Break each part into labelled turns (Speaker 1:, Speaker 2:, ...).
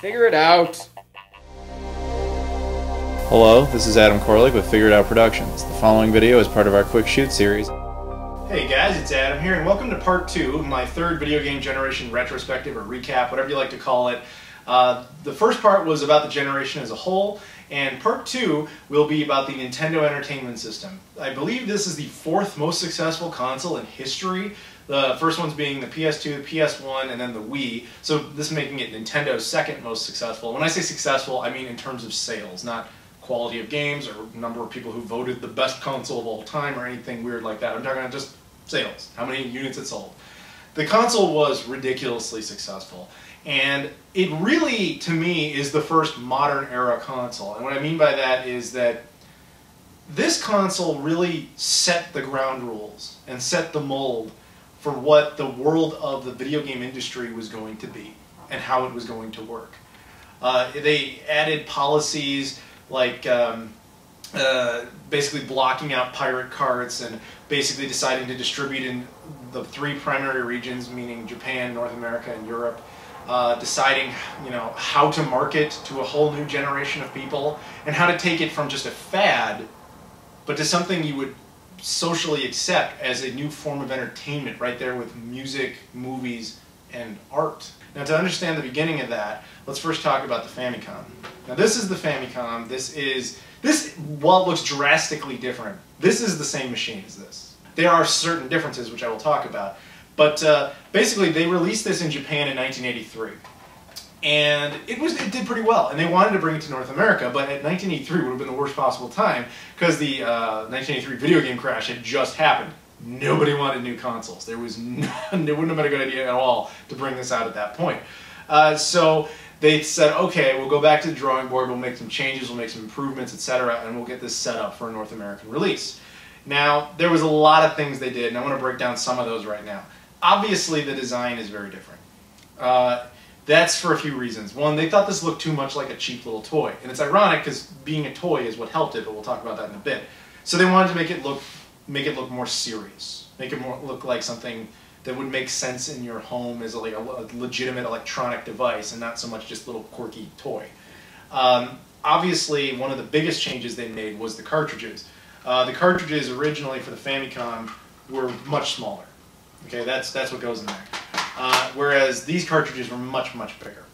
Speaker 1: Figure it out.
Speaker 2: Hello, this is Adam Koralik with Figure It Out Productions. The following video is part of our Quick Shoot series.
Speaker 3: Hey guys, it's Adam here, and welcome to part 2 of my third video game generation retrospective or recap, whatever you like to call it. The first part was about the generation as a whole, and part 2 will be about the Nintendo Entertainment System. I believe this is the fourth most successful console in history. The first ones being the PS2, the PS1, and then the Wii. So this making it Nintendo's second most successful. When I say successful, I mean in terms of sales, not quality of games or number of people who voted the best console of all time or anything weird like that. I'm talking about just sales, how many units it sold. The console was ridiculously successful, and it really, to me, is the first modern era console. And what I mean by that is that this console really set the ground rules and set the mold for what the world of the video game industry was going to be and how it was going to work. They added policies like basically blocking out pirate carts and basically deciding to distribute in the 3 primary regions, meaning Japan, North America, and Europe. Deciding, how to market to a whole new generation of people and how to take it from just a fad, but to something you would socially accept as a new form of entertainment, right there with music, movies, and art. Now, to understand the beginning of that, let's first talk about the Famicom. Now, this is the Famicom. While it looks drastically different, this is the same machine as this. There are certain differences, which I will talk about, but basically they released this in Japan in 1983. And it did pretty well, and they wanted to bring it to North America, but at 1983 would have been the worst possible time because the 1983 video game crash had just happened. Nobody wanted new consoles. It wouldn't have been a good idea at all to bring this out at that point. So they said, okay, we'll go back to the drawing board, we'll make some changes, we'll make some improvements, etc., and we'll get this set up for a North American release. Now, there was a lot of things they did, and I want to break down some of those right now. Obviously, the design is very different. That's for a few reasons. One, they thought this looked too much like a cheap little toy. And it's ironic because being a toy is what helped it, but we'll talk about that in a bit. So they wanted to make it look more serious. Make it look like something that would make sense in your home as a legitimate electronic device and not so much just a little quirky toy. Obviously, one of the biggest changes they made was the cartridges. The cartridges originally for the Famicom were much smaller. Okay, that's what goes in there. Whereas these cartridges were much, much bigger.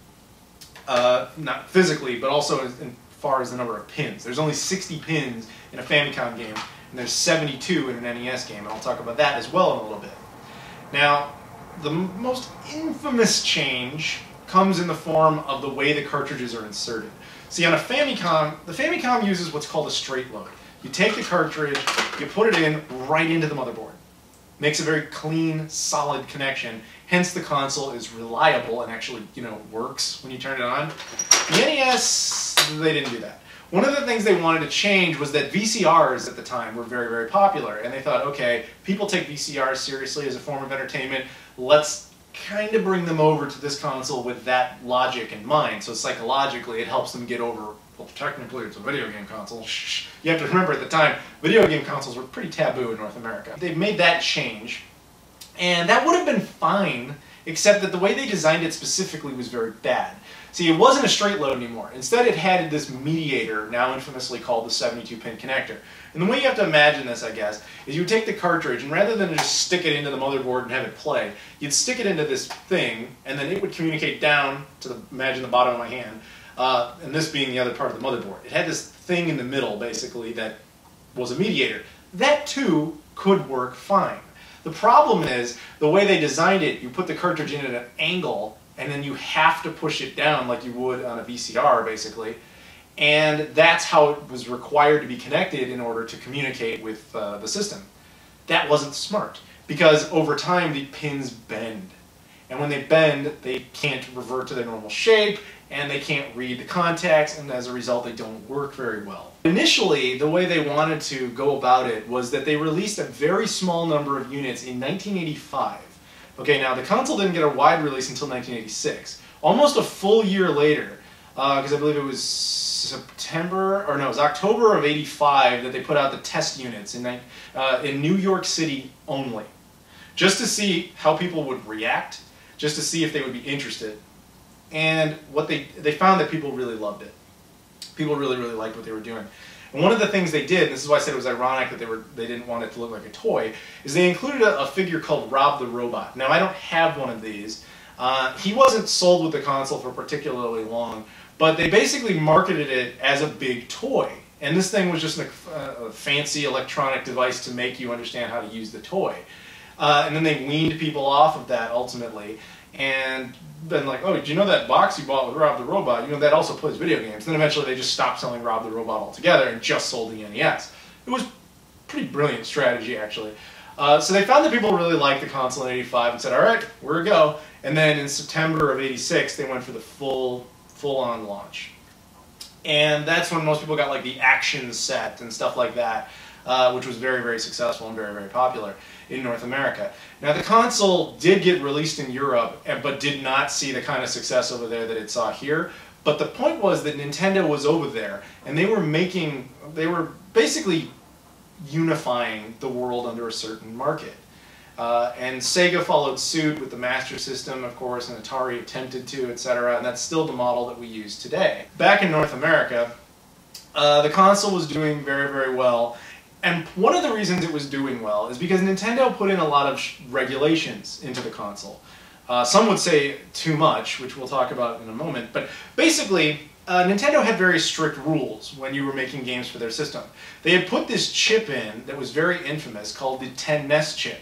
Speaker 3: Not physically, but also as far as the number of pins. There's only 60 pins in a Famicom game, and there's 72 in an NES game, and I'll talk about that as well in a little bit. Now, the most infamous change comes in the form of the way the cartridges are inserted. See, on a Famicom, the Famicom uses what's called a straight load. You take the cartridge, you put it in right into the motherboard. Makes a very clean, solid connection. Hence, the console is reliable and actually, works when you turn it on. The NES, they didn't do that. One of the things they wanted to change was that VCRs at the time were very, very popular. And they thought, okay, people take VCRs seriously as a form of entertainment. Let's kind of bring them over to this console with that logic in mind. So psychologically, it helps them get over, well, technically it's a video game console. Shh. You have to remember at the time, video game consoles were pretty taboo in North America. They made that change, and that would have been fine, except that the way they designed it specifically was very bad. See, it wasn't a straight load anymore. Instead, it had this mediator, now infamously called the 72-pin connector. And the way you have to imagine this, I guess, is you would take the cartridge, and rather than just stick it into the motherboard and have it play, you'd stick it into this thing, and then it would communicate down to imagine the bottom of my hand, and this being the other part of the motherboard. It had this thing in the middle, basically, that was a mediator. That, too, could work fine. The problem is, the way they designed it, you put the cartridge in at an angle, and then you have to push it down like you would on a VCR, basically. And that's how it was required to be connected in order to communicate with the system. That wasn't smart, because over time, the pins bend. And when they bend, they can't revert to their normal shape, and they can't read the contacts, and as a result, they don't work very well. Initially, the way they wanted to go about it was that they released a very small number of units in 1985. Okay, now the console didn't get a wide release until 1986. Almost a full year later, because I believe it was it was October of '85 that they put out the test units in New York City only, just to see how people would react, just to see if they would be interested. And what they found that people really loved it. People really liked what they were doing. And one of the things they did, and this is why I said it was ironic that they didn't want it to look like a toy, is they included a figure called Rob the Robot. Now, I don't have one of these. He wasn't sold with the console for particularly long, but they basically marketed it as a big toy. And this thing was just a fancy electronic device to make you understand how to use the toy. And then they weaned people off of that ultimately. And then like, oh, did you know that box you bought with Rob the Robot? You know, that also plays video games. Then eventually they just stopped selling Rob the Robot altogether and just sold the NES. It was a pretty brilliant strategy, actually. So they found that people really liked the console in '85 and said, all right, we're a go. And then in September of '86, they went for the full-on launch. And that's when most people got like the action set and stuff like that, which was very successful and very popular in North America. Now the console did get released in Europe, but did not see the kind of success over there that it saw here. But the point was that Nintendo was over there, and they were basically unifying the world under a certain market. And Sega followed suit with the Master System, of course, and Atari attempted to, etc. And that's still the model that we use today. Back in North America, the console was doing very well. And one of the reasons it was doing well is because Nintendo put in a lot of regulations into the console. Some would say too much, which we'll talk about in a moment. But basically, Nintendo had very strict rules when you were making games for their system. They had put this chip in that was very infamous called the 10 Nes chip.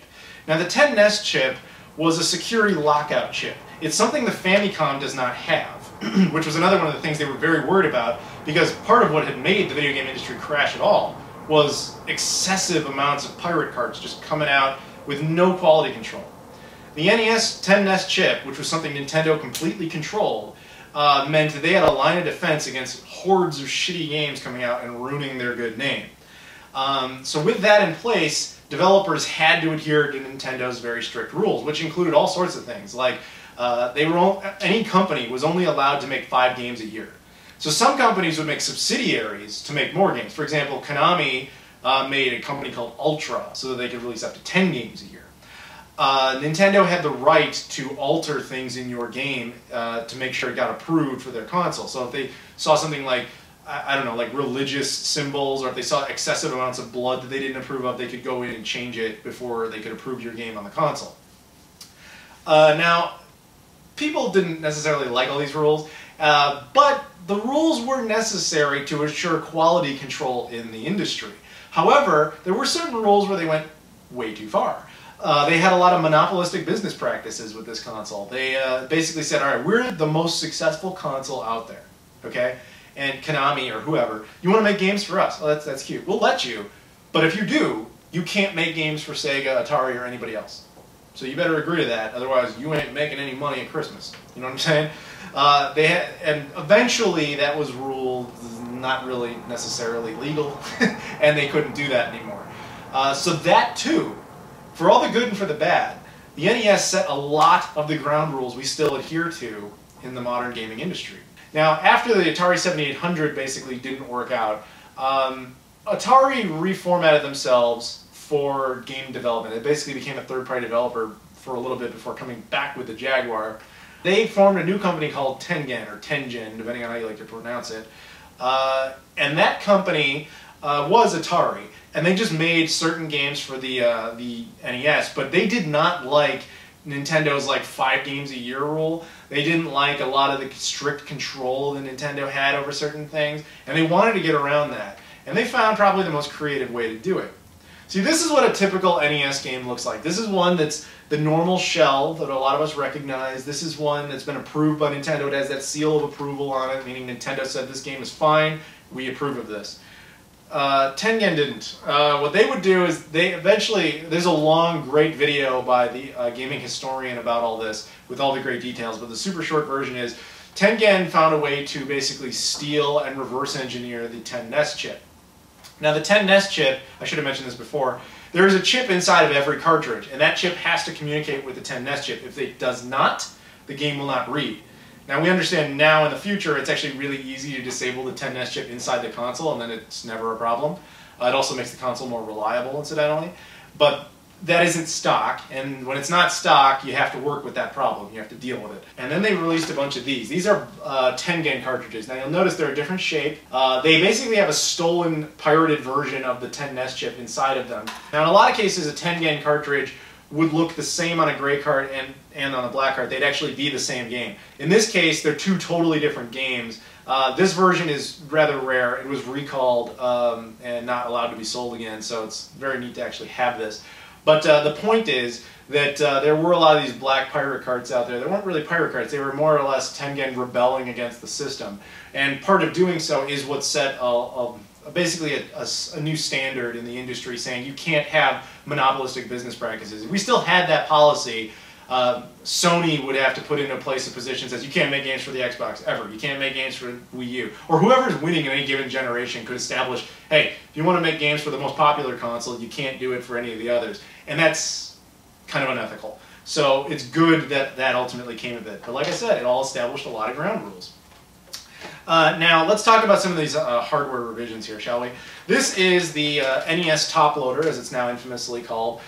Speaker 3: Now the 10 Nes chip was a security lockout chip. It's something the Famicom does not have, which was another one of the things they were very worried about, because part of what had made the video game industry crash at all was excessive amounts of pirate cards just coming out with no quality control. The NES 10 Nes chip, which was something Nintendo completely controlled, meant that they had a line of defense against hordes of shitty games coming out and ruining their good name. So with that in place, developers had to adhere to Nintendo's very strict rules, which included all sorts of things. Like, any company was only allowed to make 5 games a year. So some companies would make subsidiaries to make more games. For example, Konami made a company called Ultra so that they could release up to 10 games a year. Nintendo had the right to alter things in your game to make sure it got approved for their console. So if they saw something like, I don't know, like religious symbols, or if they saw excessive amounts of blood that they didn't approve of, they could go in and change it before they could approve your game on the console. Now, people didn't necessarily like all these rules, but the rules were necessary to ensure quality control in the industry. However, there were certain rules where they went way too far. They had a lot of monopolistic business practices with this console. They basically said, all right, we're the most successful console out there, okay? And Konami or whoever, you want to make games for us? Oh, that's cute. We'll let you, but if you do, you can't make games for Sega, Atari, or anybody else. So you better agree to that, otherwise you ain't making any money at Christmas. You know what I'm saying? And eventually that was ruled not really necessarily legal, and they couldn't do that anymore. So that too, for all the good and for the bad, the NES set a lot of the ground rules we still adhere to in the modern gaming industry. Now, after the Atari 7800 basically didn't work out, Atari reformatted themselves for game development. It basically became a third-party developer for a little bit before coming back with the Jaguar. They formed a new company called Tengen, or Tengen, depending on how you like to pronounce it. And that company was Atari. And they just made certain games for the NES, but they did not like Nintendo's like 5 games a year rule. They didn't like a lot of the strict control that Nintendo had over certain things, and they wanted to get around that. And they found probably the most creative way to do it. See, this is what a typical NES game looks like. This is one that's the normal shell that a lot of us recognize. This is one that's been approved by Nintendo. It has that seal of approval on it, meaning Nintendo said this game is fine, we approve of this. Tengen didn't. What they would do is they eventually, there's a long, great video by the gaming historian about all this with all the great details, but the super short version is Tengen found a way to basically steal and reverse engineer the 10 Nes chip. Now the 10 Nes chip, I should have mentioned this before, there is a chip inside of every cartridge, and that chip has to communicate with the 10 Nes chip. If it does not, the game will not read. Now we understand now in the future it's actually really easy to disable the 10 Nes chip inside the console, and then it's never a problem. It also makes the console more reliable, incidentally. But that isn't stock, and when it's not stock, you have to work with that problem. You have to deal with it. And then they released a bunch of these. These are 10-gen cartridges. Now you'll notice they're a different shape. They basically have a stolen, pirated version of the 10 NES chip inside of them. Now in a lot of cases, a 10-gen cartridge would look the same on a gray card and on a black card. They'd actually be the same game. In this case, they're two totally different games. This version is rather rare. It was recalled and not allowed to be sold again, so it's very neat to actually have this. But the point is that there were a lot of these black pirate cards out there. They weren't really pirate cards. They were more or less 10-gen rebelling against the system. And part of doing so is what set basically a new standard in the industry, saying you can't have monopolistic business practices. If we still had that policy, Sony would have to put into place a position that says you can't make games for the Xbox ever. You can't make games for Wii U. Or whoever's winning in any given generation could establish, hey, if you want to make games for the most popular console, you can't do it for any of the others. And that's kind of unethical. So it's good that that ultimately came of it. But like I said, it all established a lot of ground rules. Now, let's talk about some of these hardware revisions here, shall we? This is the NES Top Loader, as it's now infamously called.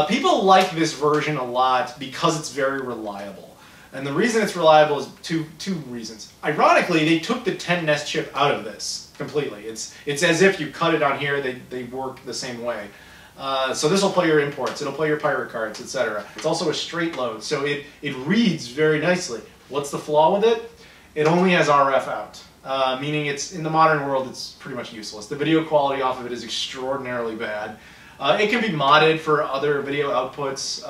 Speaker 3: People like this version a lot because it's very reliable. And the reason it's reliable is two reasons. Ironically, they took the 10 NES chip out of this completely. It's as if you cut it on here, they work the same way. So this will play your imports, it'll play your pirate cards, etc. It's also a straight load, so it reads very nicely. What's the flaw with it? It only has RF out, meaning it's in the modern world it's pretty much useless. The video quality off of it is extraordinarily bad. It can be modded for other video outputs,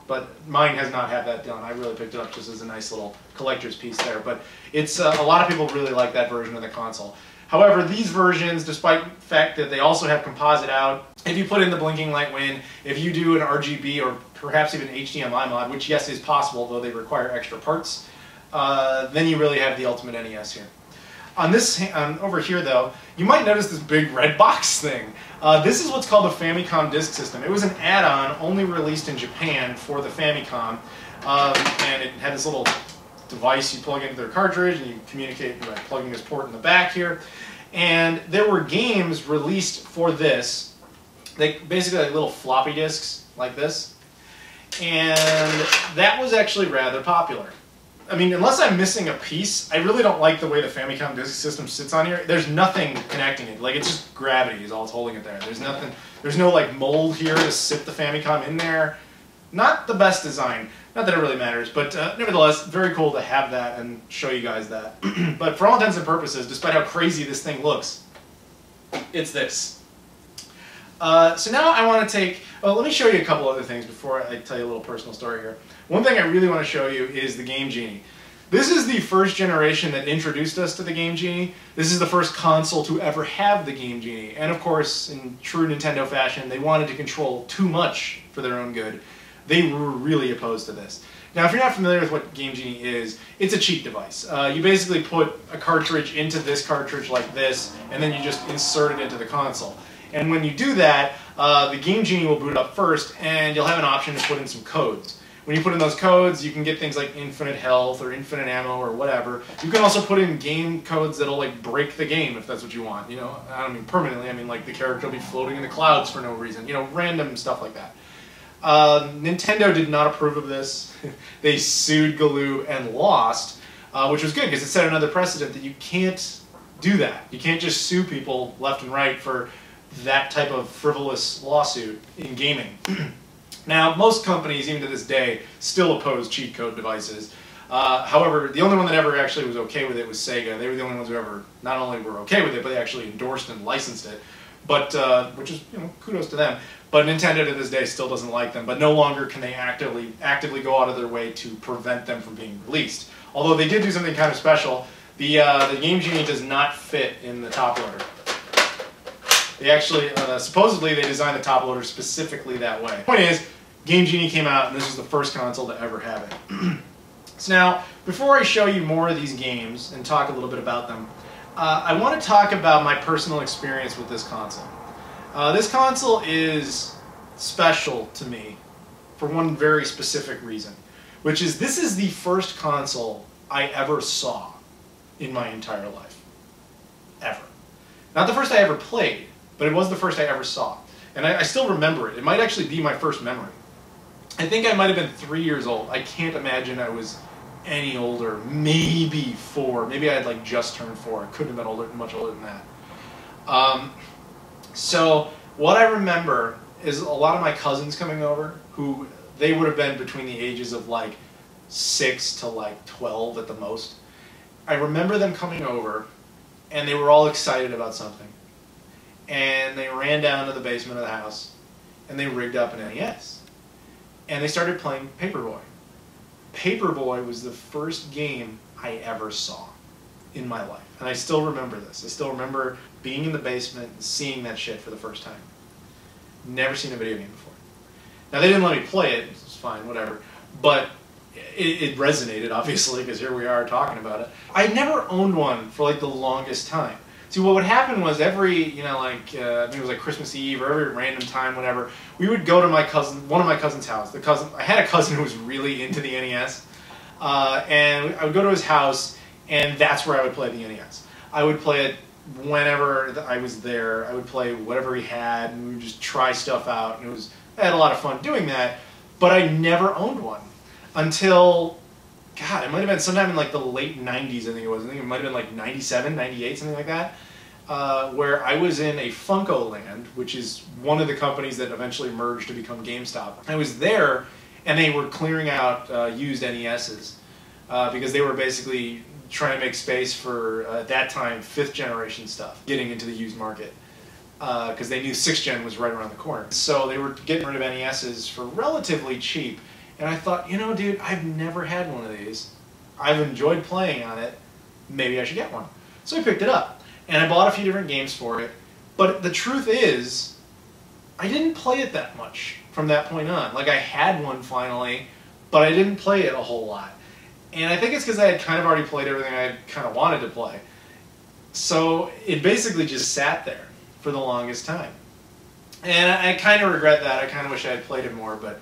Speaker 3: but mine has not had that done. I really picked it up just as a nice little collector's piece there. But it's a lot of people really like that version of the console. However, these versions, despite the fact that they also have composite out, if you put in the blinking light win, if you do an RGB or perhaps even HDMI mod, which yes is possible, though they require extra parts, then you really have the ultimate NES here. On this, over here though, you might notice this big red box thing. This is what's called the Famicom disk system. It was an add-on only released in Japan for the Famicom, and it had this little device you plug into their cartridge and you communicate by plugging this port in the back here. And there were games released for this. They basically like little floppy disks like this. And that was actually rather popular. I mean, unless I'm missing a piece, I really don't like the way the Famicom disk system sits on here. There's nothing connecting it. Like, it's just gravity is all it's holding it there. There's nothing, there's no like mold here to sit the Famicom in there. Not the best design. Not that it really matters, but nevertheless, very cool to have that and show you guys that. But for all intents and purposes, despite how crazy this thing looks, it's this. So now I want to take, well, let me show you a couple other things before I tell you a little personal story here. One thing I really want to show you is the Game Genie. This is the first generation that introduced us to the Game Genie. This is the first console to ever have the Game Genie. And of course, in true Nintendo fashion, they wanted to control too much for their own good. They were really opposed to this. Now, if you're not familiar with what Game Genie is, it's a cheat device. You basically put a cartridge into this cartridge like this, and then you just insert it into the console. And when you do that, the Game Genie will boot up first, and you'll have an option to put in some codes. When you put in those codes, you can get things like infinite health or infinite ammo or whatever. You can also put in game codes that'll like break the game if that's what you want. You know, I don't mean permanently. I mean like the character will be floating in the clouds for no reason. You know, random stuff like that. Nintendo did not approve of this. They sued Galoo and lost, which was good because it set another precedent that you can't do that. You can't just sue people left and right for that type of frivolous lawsuit in gaming. Now, most companies, even to this day, still oppose cheat code devices. However, the only one that ever actually was okay with it was Sega. They were the only ones who ever not only were okay with it, but they actually endorsed and licensed it. But which is, you know, kudos to them. But Nintendo to this day still doesn't like them. But no longer can they actively go out of their way to prevent them from being released. Although they did do something kind of special. The Game Genie does not fit in the top loader. They actually, supposedly they designed the top loader specifically that way. The point is, Game Genie came out and this was the first console to ever have it. So now, before I show you more of these games and talk a little bit about them, I want to talk about my personal experience with this console. This console is special to me for one very specific reason, which is this is the first console I ever saw in my entire life. Ever. Not the first I ever played, but it was the first I ever saw. And I still remember it. It might actually be my first memory. I think I might have been 3 years old. I can't imagine I was any older. Maybe 4. Maybe I had like just turned 4. I couldn't have been much older than that. So what I remember is a lot of my cousins coming over, who they would have been between the ages of like 6 to like 12 at the most. I remember them coming over, and they were all excited about something. And they ran down to the basement of the house, and they rigged up an NES. And they started playing Paperboy. Paperboy was the first game I ever saw in my life. And I still remember this. I still remember being in the basement and seeing that shit for the first time. Never seen a video game before. Now, they didn't let me play it. It's fine, whatever. But it resonated, obviously, because here we are talking about it. I never owned one for like the longest time. See, what would happen was every, you know, like, I think it was like Christmas Eve or every random time, whatever, we would go to my cousin, one of my cousin's house. I had a cousin who was really into the NES, and I would go to his house, and that's where I would play the NES. I would play it whenever I was there. I would play whatever he had, and we would just try stuff out, and I had a lot of fun doing that, but I never owned one until, God, it might have been sometime in like the late 90s, I think it was. I think it might have been like 97, 98, something like that, where I was in a Funko Land, which is one of the companies that eventually merged to become GameStop. I was there, and they were clearing out used NESs because they were basically trying to make space for, at that time, 5th generation stuff, getting into the used market. Because they knew 6th gen was right around the corner. So they were getting rid of NESs for relatively cheap. And I thought, you know, dude, I've never had one of these. I've enjoyed playing on it. Maybe I should get one. So I picked it up. And I bought a few different games for it. But the truth is, I didn't play it that much from that point on. Like, I had one finally, but I didn't play it a whole lot. And I think it's because I had kind of already played everything I kind of wanted to play. So it basically just sat there for the longest time. And I kind of regret that. I kind of wish I had played it more, but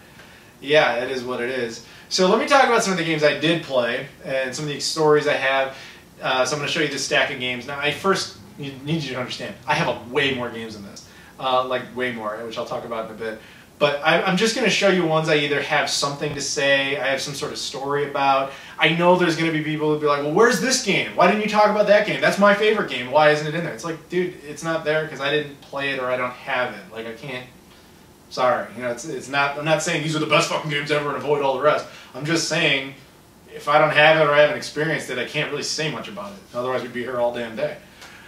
Speaker 3: yeah, it is what it is. So let me talk about some of the games I did play and some of the stories I have. So I'm going to show you this stack of games. Now, I first need you to understand, I have way more games than this. Like way more, which I'll talk about in a bit. But I'm just going to show you ones I either have something to say, I have some sort of story about. I know there's going to be people who'll be like, well, where's this game? Why didn't you talk about that game? That's my favorite game. Why isn't it in there? It's like, dude, it's not there because I didn't play it or I don't have it. Like, I can't. Sorry. You know, it's not. I'm not saying these are the best fucking games ever and avoid all the rest. I'm just saying, if I don't have it or I haven't experienced it, I can't really say much about it. Otherwise, we'd be here all damn day.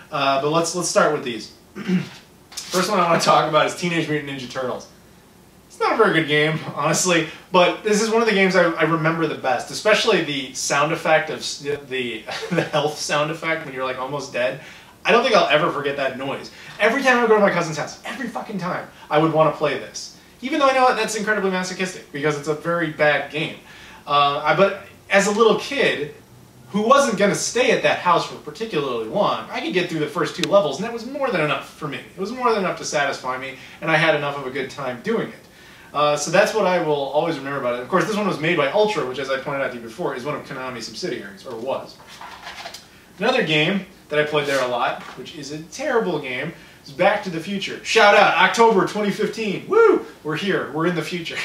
Speaker 3: But let's start with these. First one I want to talk about is Teenage Mutant Ninja Turtles. It's not a very good game, honestly, but this is one of the games I remember the best, especially the sound effect of the health sound effect when you're like almost dead. I don't think I'll ever forget that noise. Every time I would go to my cousin's house, every fucking time, I would want to play this. Even though I know that's incredibly masochistic, because it's a very bad game. But as a little kid, who wasn't going to stay at that house for particularly long, I could get through the first 2 levels, and that was more than enough for me. It was more than enough to satisfy me, and I had enough of a good time doing it. So that's what I will always remember about it. Of course, this one was made by Ultra, which, as I pointed out to you before, is one of Konami's subsidiaries, or was. Another game that I played there a lot, which is a terrible game, is Back to the Future. Shout out, October 2015. Woo! We're here. We're in the future.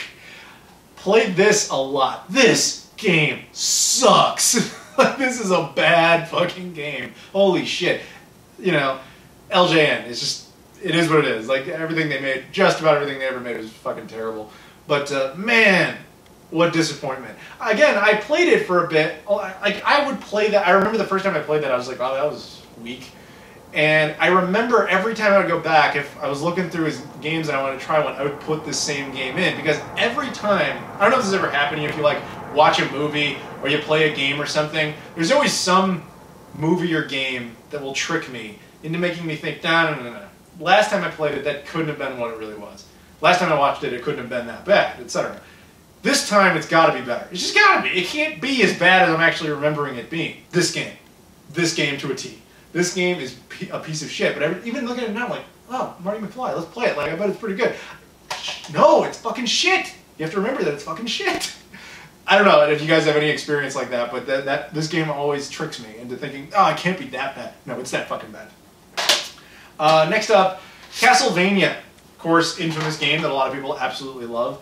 Speaker 3: Played this a lot. This game sucks. This is a bad fucking game. Holy shit. You know, LJN is just... It is what it is. Like, everything they made, just about everything they ever made was fucking terrible. But, man, what disappointment. Again, I played it for a bit. Like, I would play that. I remember the first time I played that, I was like, oh, that was weak. And I remember every time I would go back, if I was looking through his games and I wanted to try one, I would put this same game in. Because every time, I don't know if this has ever happened to you, if you, like, watch a movie or you play a game or something, there's always some movie or game that will trick me into making me think, no. Last time I played it, that couldn't have been what it really was. Last time I watched it, it couldn't have been that bad, etc. This time, it's got to be better. It's just got to be. It can't be as bad as I'm actually remembering it being. This game to a T. This game is a piece of shit. But even looking at it now, I'm like, oh, Marty McFly, let's play it. Like, I bet it's pretty good. No, it's fucking shit. You have to remember that it's fucking shit. I don't know if you guys have any experience like that, but this game always tricks me into thinking, oh, it can't be that bad. No, it's that fucking bad. Next up, Castlevania. Of course, infamous game that a lot of people absolutely love.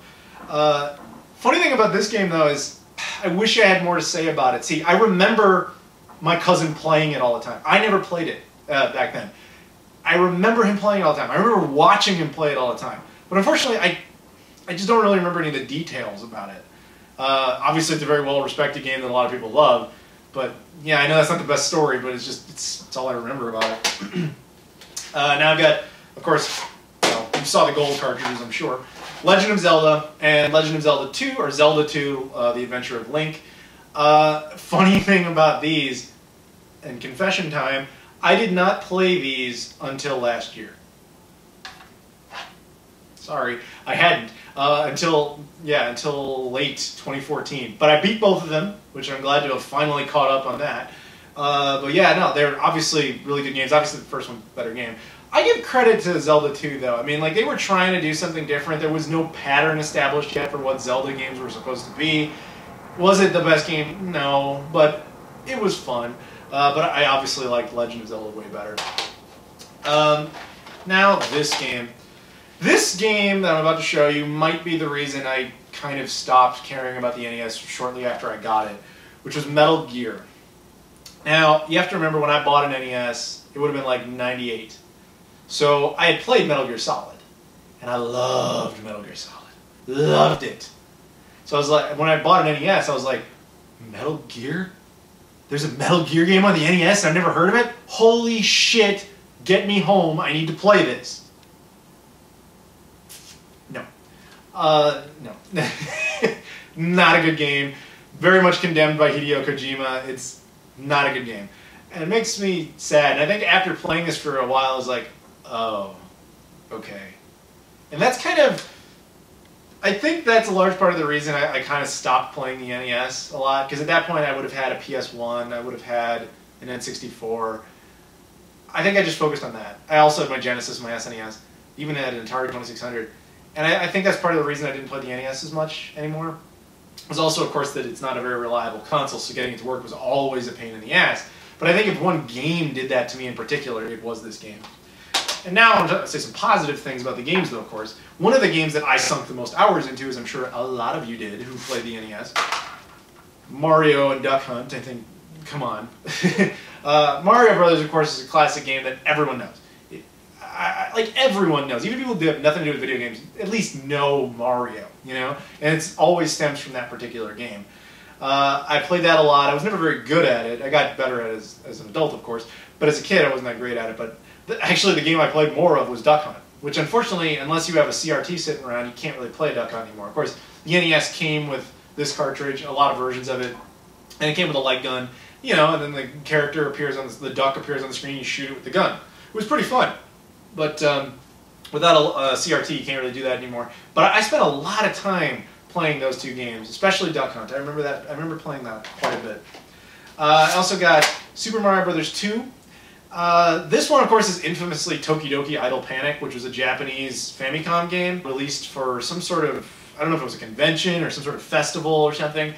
Speaker 3: Funny thing about this game, though, is I wish I had more to say about it. See, I remember my cousin playing it all the time. I never played it back then. I remember him playing it all the time. I remember watching him play it all the time. But unfortunately, I just don't really remember any of the details about it. Obviously, it's a very well-respected game that a lot of people love. But, yeah, I know that's not the best story, but it's all I remember about it. Now I've got, of course, well, you saw the gold cartridges, I'm sure. Legend of Zelda and Legend of Zelda 2, or Zelda 2, The Adventure of Link. Funny thing about these, and confession time, I did not play these until last year. Sorry, I hadn't. Until late 2014. But I beat both of them, which I'm glad to have finally caught up on that. But yeah, no, they're obviously really good games. Obviously the first one's a better game. I give credit to Zelda 2, though. I mean, like, they were trying to do something different. There was no pattern established yet for what Zelda games were supposed to be. Was it the best game? No, but it was fun. But I obviously liked Legend of Zelda way better. Now, this game. This game that I'm about to show you might be the reason I kind of stopped caring about the NES shortly after I got it, which was Metal Gear. Now, you have to remember when I bought an NES, it would have been like 98. So I had played Metal Gear Solid, and I loved Metal Gear Solid. Loved it. So I was like, when I bought an NES, I was like, Metal Gear? There's a Metal Gear game on the NES? I've never heard of it? Holy shit, get me home, I need to play this. No. No. Not a good game. Very much condemned by Hideo Kojima. It's not a good game. And it makes me sad. And I think after playing this for a while, I was like, oh, okay. And that's kind of, I think that's a large part of the reason I kind of stopped playing the NES a lot. Because at that point, I would have had a PS1. I would have had an N64. I think I just focused on that. I also had my Genesis, my SNES. Even had an Atari 2600. And I think that's part of the reason I didn't play the NES as much anymore. It was also, of course, that it's not a very reliable console, so getting it to work was always a pain in the ass. But I think if one game did that to me in particular, it was this game. And now I'm going to say some positive things about the games, though, of course. One of the games that I sunk the most hours into, as I'm sure a lot of you did who played the NES, Mario and Duck Hunt. I think, come on. Mario Brothers, of course, is a classic game that everyone knows. Like, everyone knows. Even people who have nothing to do with video games at least know Mario, you know? And it always stems from that particular game. I played that a lot. I was never very good at it. I got better at it as an adult, of course. But as a kid, I wasn't that great at it. But actually, the game I played more of was Duck Hunt, which unfortunately, unless you have a CRT sitting around, you can't really play Duck Hunt anymore. Of course, the NES came with this cartridge, a lot of versions of it, and it came with a light gun, you know, and then the character appears on the duck appears on the screen, you shoot it with the gun. It was pretty fun. But without a CRT, you can't really do that anymore. But I spent a lot of time playing those two games, especially Duck Hunt. I remember that. I remember playing that quite a bit. I also got Super Mario Bros. 2. This one, of course, is infamously Tokidoki Idle Panic, which was a Japanese Famicom game released for some sort of, I don't know if it was a convention or some sort of festival or something,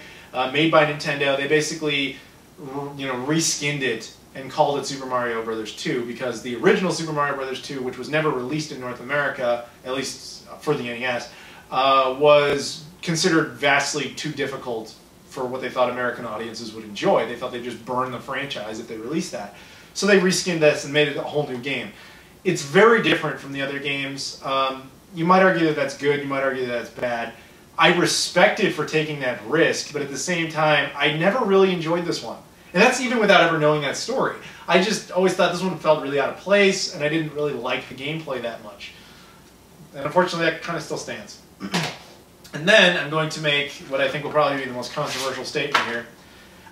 Speaker 3: made by Nintendo. They basically, you know, reskinned it and called it Super Mario Bros. 2 because the original Super Mario Bros. 2, which was never released in North America, at least for the NES, was considered vastly too difficult for what they thought American audiences would enjoy. They thought they'd just burn the franchise if they released that. So they reskinned this and made it a whole new game. It's very different from the other games. You might argue that that's good, you might argue that that's bad. I respect it for taking that risk, but at the same time, I never really enjoyed this one. And that's even without ever knowing that story. I just always thought this one felt really out of place, and I didn't really like the gameplay that much. And unfortunately, that kind of still stands. And then I'm going to make what I think will probably be the most controversial statement here.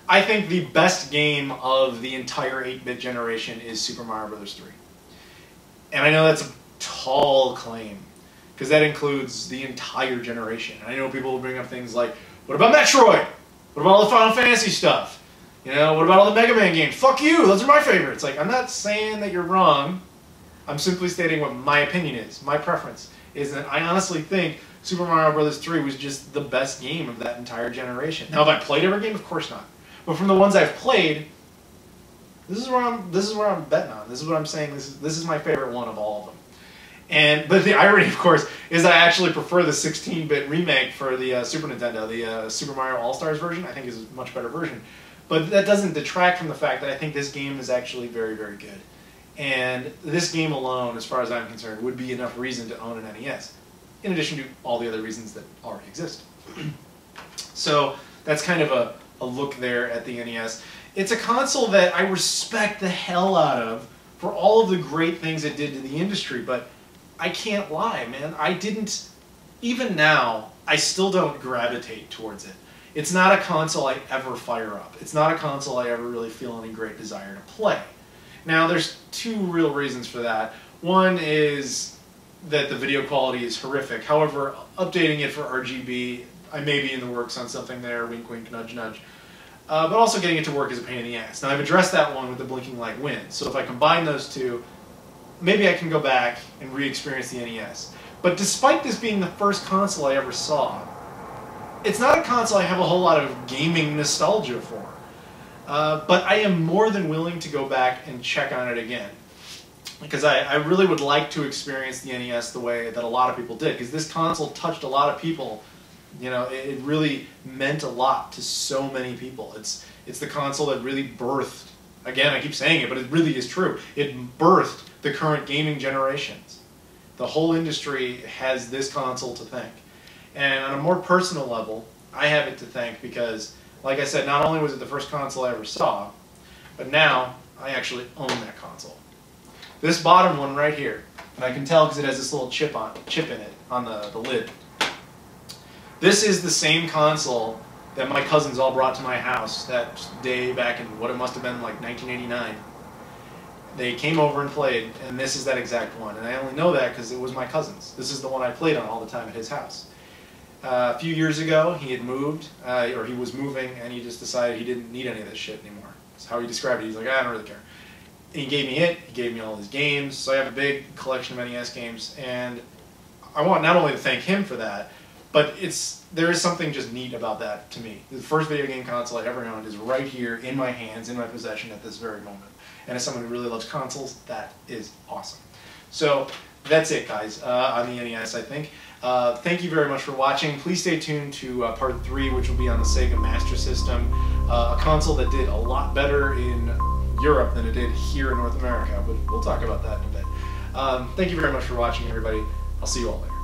Speaker 3: I think the best game of the entire 8-bit generation is Super Mario Bros. 3. And I know that's a tall claim, because that includes the entire generation. And I know people will bring up things like, what about Metroid? What about all the Final Fantasy stuff? You know, what about all the Mega Man games? Fuck you, those are my favorites. Like, I'm not saying that you're wrong. I'm simply stating what my opinion is. My preference is that I honestly think Super Mario Bros. 3 was just the best game of that entire generation. Now, have I played every game? Of course not. But from the ones I've played, this is where I'm betting on. This is what I'm saying. This is my favorite one of all of them. But the irony, of course, is I actually prefer the 16-bit remake for the Super Nintendo. The Super Mario All-Stars version, I think, is a much better version. But that doesn't detract from the fact that I think this game is actually very, very good. And this game alone, as far as I'm concerned, would be enough reason to own an NES, in addition to all the other reasons that already exist. So that's kind of a look there at the NES. It's a console that I respect the hell out of for all of the great things it did to the industry, but I can't lie, man. I didn't, even now, I still don't gravitate towards it. It's not a console I ever fire up. It's not a console I ever really feel any great desire to play. Now, there's two real reasons for that. One is that the video quality is horrific. However, updating it for RGB, I may be in the works on something there, wink wink, nudge nudge. But also getting it to work is a pain in the ass. Now, I've addressed that one with the blinking light win. So if I combine those two, maybe I can go back and re-experience the NES. But despite this being the first console I ever saw, it's not a console I have a whole lot of gaming nostalgia for. But I am more than willing to go back and check on it again. Because I really would like to experience the NES the way that a lot of people did. Because this console touched a lot of people. You know, it really meant a lot to so many people. It's the console that really birthed, again, I keep saying it, but it really is true. It birthed the current gaming generations. The whole industry has this console to thank. And on a more personal level, I have it to thank because, like I said, not only was it the first console I ever saw, but now I actually own that console. This bottom one right here, and I can tell because it has this little chip in it on the lid. This is the same console that my cousins all brought to my house that day back in what it must have been like 1989. They came over and played, and this is that exact one. And I only know that because it was my cousin's. This is the one I played on all the time at his house. A few years ago, he had moved, or he was moving, and he just decided he didn't need any of this shit anymore. That's how he described it. He's like, I don't really care. And he gave me it. He gave me all his games. So I have a big collection of NES games, and I want not only to thank him for that, but there is something just neat about that to me. The first video game console I ever owned is right here in my hands, in my possession at this very moment. And as someone who really loves consoles, that is awesome. So that's it, guys, on the NES, I think. Thank you very much for watching. Please stay tuned to part 3, which will be on the Sega Master System, a console that did a lot better in Europe than it did here in North America, but we'll talk about that in a bit. Thank you very much for watching, everybody. I'll see you all later.